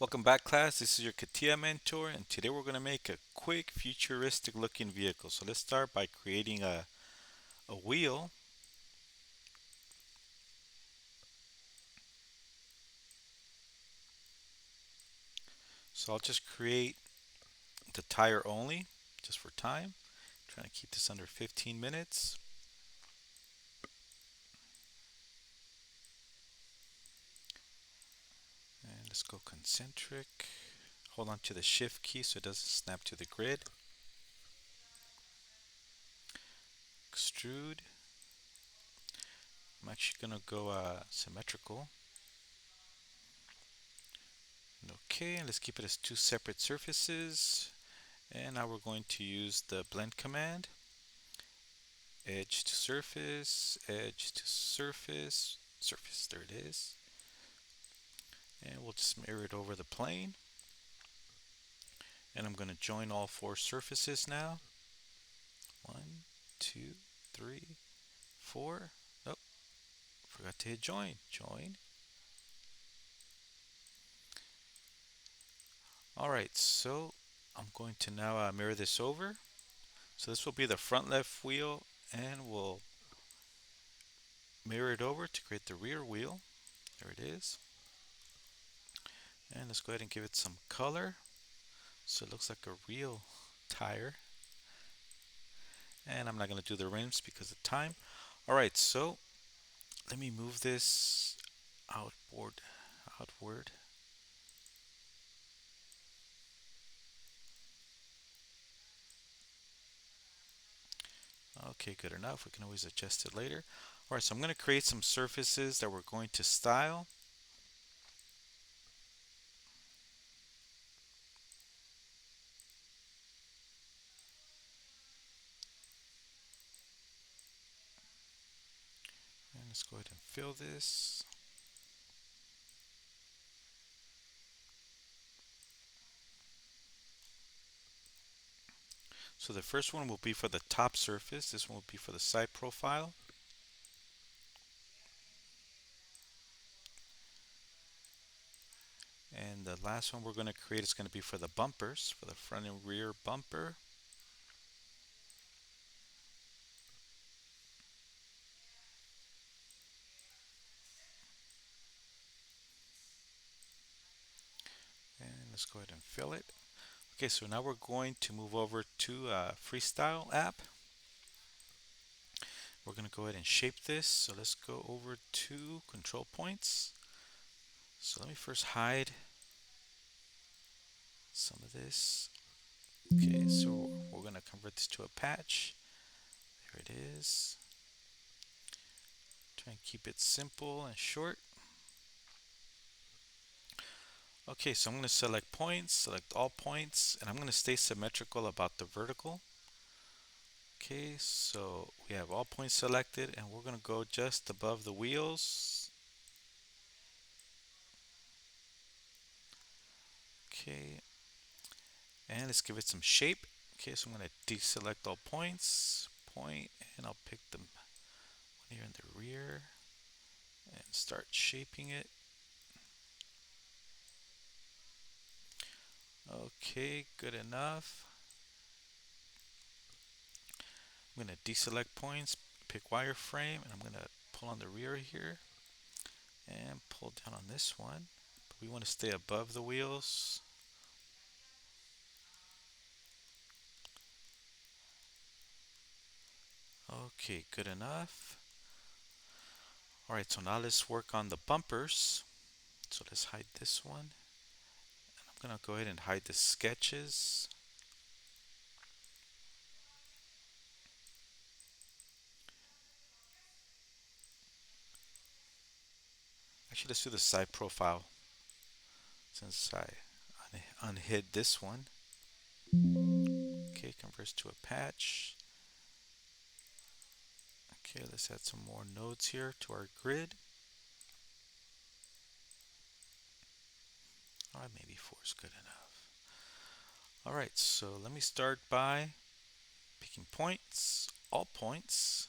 Welcome back, class. This is your Catia mentor, and today we're going to make a quick futuristic looking vehicle. So let's start by creating a wheel. So I'll just create the tire only, just for time. Trying to keep this under 15 minutes. And let's go concentric. Hold on to the shift key so it doesn't snap to the grid. Extrude. I'm actually going to go symmetrical. Okay, and let's keep it as two separate surfaces. And now we're going to use the blend command. Edge to surface, edge to surface, surface, there it is. And we'll just mirror it over the plane. And I'm going to join all four surfaces now. One, two, three, four. Oh, forgot to hit join. Join. Alright, so I'm going to now mirror this over. So this will be the front left wheel, and we'll mirror it over to create the rear wheel. There it is. And let's go ahead and give it some color so it looks like a real tire. And I'm not going to do the rims because of time. Alright, so let me move this outward. Okay, good enough. We can always adjust it later. Alright, so I'm going to create some surfaces that we're going to style. And let's go ahead and fill this. So the first one will be for the top surface. This one will be for the side profile. And the last one we're going to create is going to be for the bumpers, for the front and rear bumper. And let's go ahead and fill it. Okay, so now we're going to move over to Freestlye app. We're going to go ahead and shape this. So let's go over to control points. So let me first hide some of this. Okay, so we're going to convert this to a patch. There it is. Try and keep it simple and short. Okay, so I'm going to select points, select all points, and I'm going to stay symmetrical about the vertical. Okay, so we have all points selected, and we're going to go just above the wheels. Okay, and let's give it some shape. Okay, so I'm going to deselect all points, and I'll pick them here in the rear and start shaping it. Okay, good enough. I'm going to deselect points, pick wireframe, and I'm going to pull on the rear here and pull down on this one. But we want to stay above the wheels. Okay, good enough. Alright, so now let's work on the bumpers. So let's hide this one. And I'm going to go ahead and hide the sketches. Actually, let's do the side profile since I unhid this one. Okay, converts to a patch. Okay, let's add some more nodes here to our grid. Alright, maybe 4 is good enough. Alright, so let me start by picking points, all points,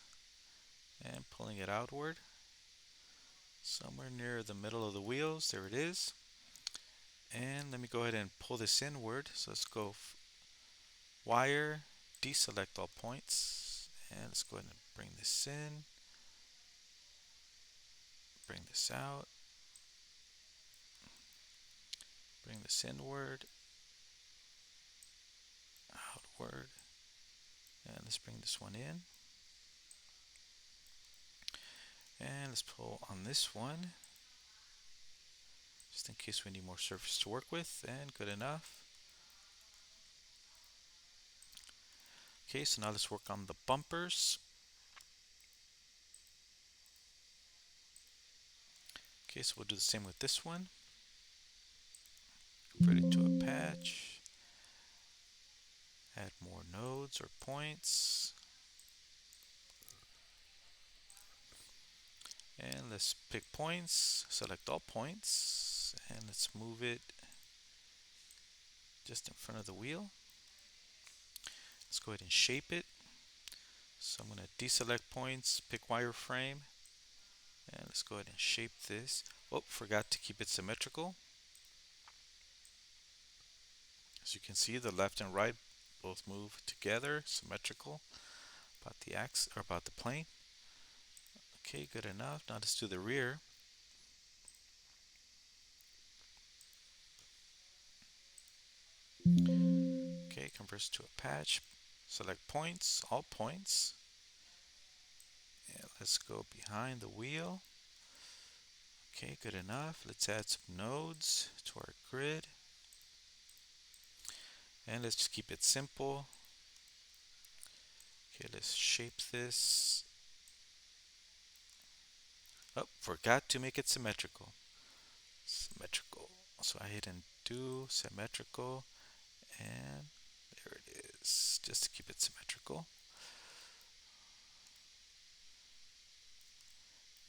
and pulling it outward. Somewhere near the middle of the wheels, there it is. And let me go ahead and pull this inward. So let's go wire, deselect all points, and let's go ahead and bring this in, bring this out, bring this inward, outward, and let's bring this one in. And let's pull on this one, just in case we need more surface to work with, and good enough. Okay, so now let's work on the bumpers. Okay, so we'll do the same with this one. Convert it to a patch. Add more nodes or points. And let's pick points, select all points, and let's move it just in front of the wheel. Let's go ahead and shape it. So I'm going to deselect points, pick wireframe, and let's go ahead and shape this. Oh, forgot to keep it symmetrical. As you can see, the left and right both move together, symmetrical, about the axis or about the plane. Okay, good enough. Now let's do the rear. Okay, converts to a patch. Select points, all points. And let's go behind the wheel. Okay, good enough. Let's add some nodes to our grid. And let's just keep it simple. Okay, let's shape this. Oh, forgot to make it symmetrical. Symmetrical. So I hit undo, symmetrical, and there it is, just to keep it symmetrical.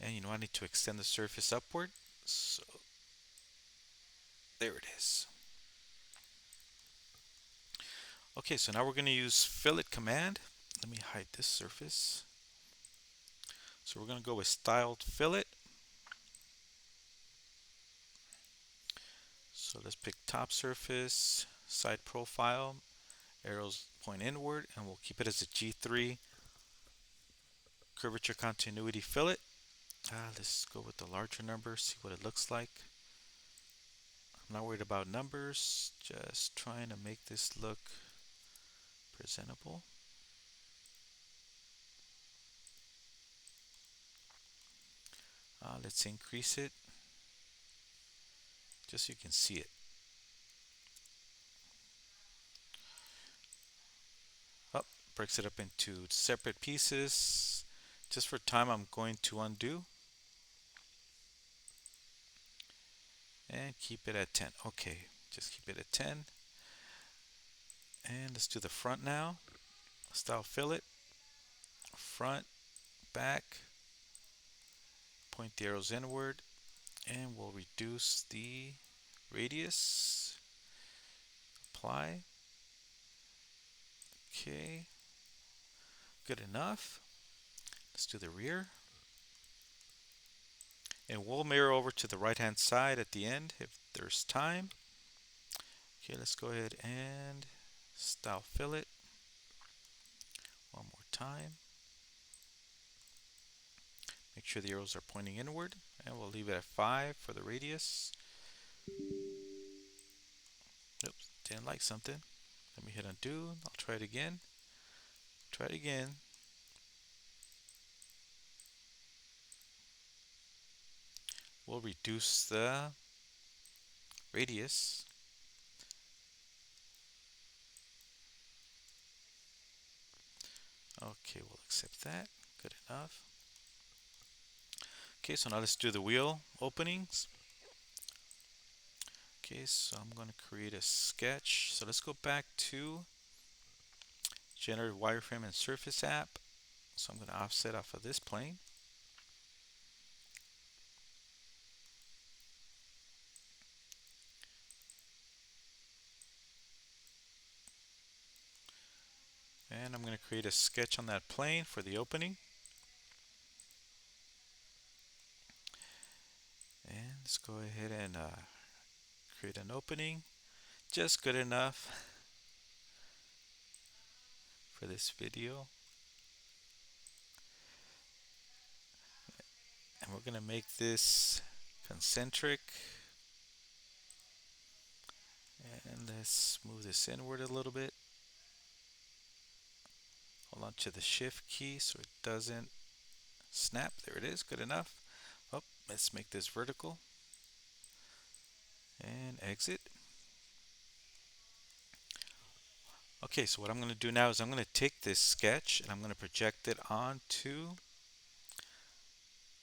And you know, I need to extend the surface upward. So there it is. Okay, so now we're going to use fillet command. Let me hide this surface. So we're going to go with styled fillet. So let's pick top surface, side profile, arrows point inward, and we'll keep it as a G3 curvature continuity fillet. Let's go with the larger number, see what it looks like. I'm not worried about numbers, just trying to make this look presentable. Let's increase it just so you can see it. Oh, breaks it up into separate pieces. Just for time, I'm going to undo and keep it at 10. Okay, just keep it at 10. And let's do the front now. Style fillet, front, back, point the arrows inward, and we'll reduce the radius. Apply. Okay, good enough. Let's do the rear. And we'll mirror over to the right hand side at the end if there's time. Okay, let's go ahead and style fillet one more time. Make sure the arrows are pointing inward, and we'll leave it at 5 for the radius. Oops, didn't like something. Let me hit undo. I'll try it again. Try it again. We'll reduce the radius. Okay, we'll accept that. Good enough. Okay, so now let's do the wheel openings. Okay, so I'm going to create a sketch. So let's go back to Generative Wireframe and Surface app. So I'm going to offset off of this plane. And I'm going to create a sketch on that plane for the opening. And let's go ahead and create an opening, just good enough for this video. And we're going to make this concentric. And let's move this inward a little bit. Hold on to the shift key so it doesn't snap. There it is, good enough. Oh, let's make this vertical and exit. Okay, so what I'm going to do now is I'm going to take this sketch and I'm going to project it onto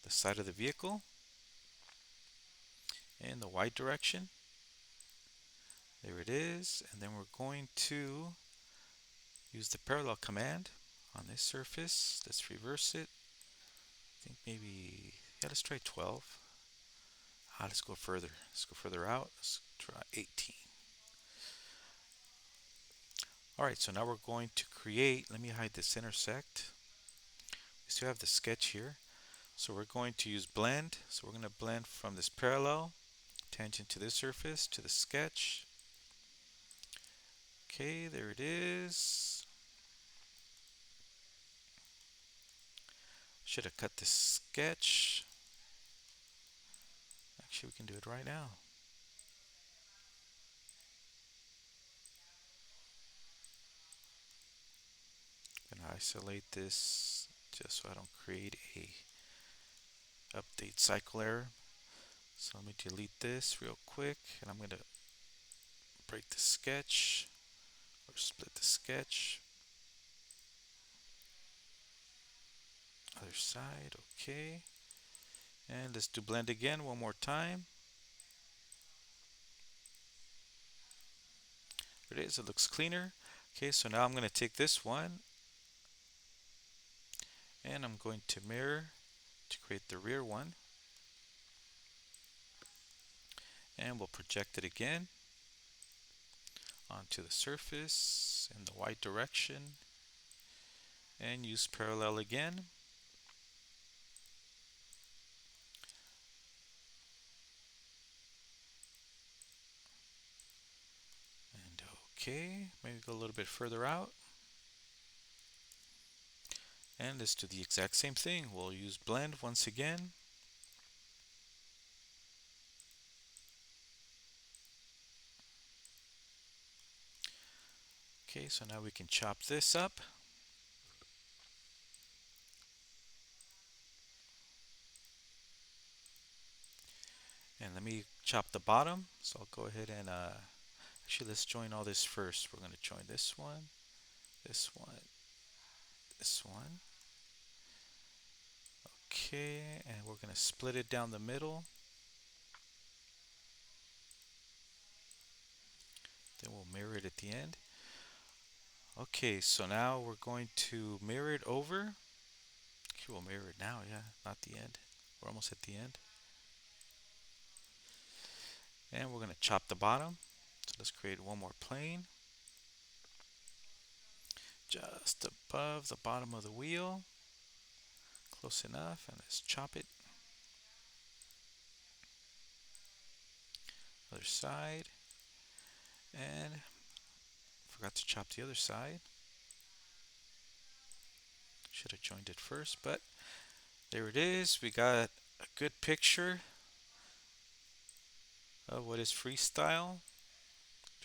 the side of the vehicle in the Y direction. There it is. And then we're going to use the parallel command on this surface. Let's reverse it. I think maybe, yeah, let's try 12. Let's go further. Let's go further out. Let's try 18. Alright, so now we're going to create, let me hide this intersect. We still have the sketch here. So we're going to use blend. So we're going to blend from this parallel tangent to this surface to the sketch. Okay, there it is. Should have cut this sketch. Actually, we can do it right now. I'm going to isolate this just so I don't create a update cycle error. So let me delete this real quick, and I'm going to break the sketch or split the sketch. Other side, okay. And let's do blend again one more time. There it is, it looks cleaner. Okay, so now I'm going to take this one and I'm going to mirror to create the rear one. And we'll project it again onto the surface in the Y direction and use parallel again. And okay, maybe go a little bit further out. And let's do the exact same thing. We'll use blend once again. Okay, so now we can chop this up. And let me chop the bottom. So I'll go ahead and actually let's join all this first. We're going to join this one, this one, this one. Okay, and we're going to split it down the middle. Then we'll mirror it at the end. Okay, so now we're going to mirror it over. Okay, we'll mirror it now, yeah, not the end. We're almost at the end. And we're going to chop the bottom. So let's create one more plane. Just above the bottom of the wheel. Close enough, and let's chop it. Other side. And forgot to chop the other side. Should have joined it first, but there it is. We got a good picture of what is Freestlye.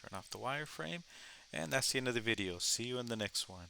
Turn off the wireframe. And that's the end of the video. See you in the next one.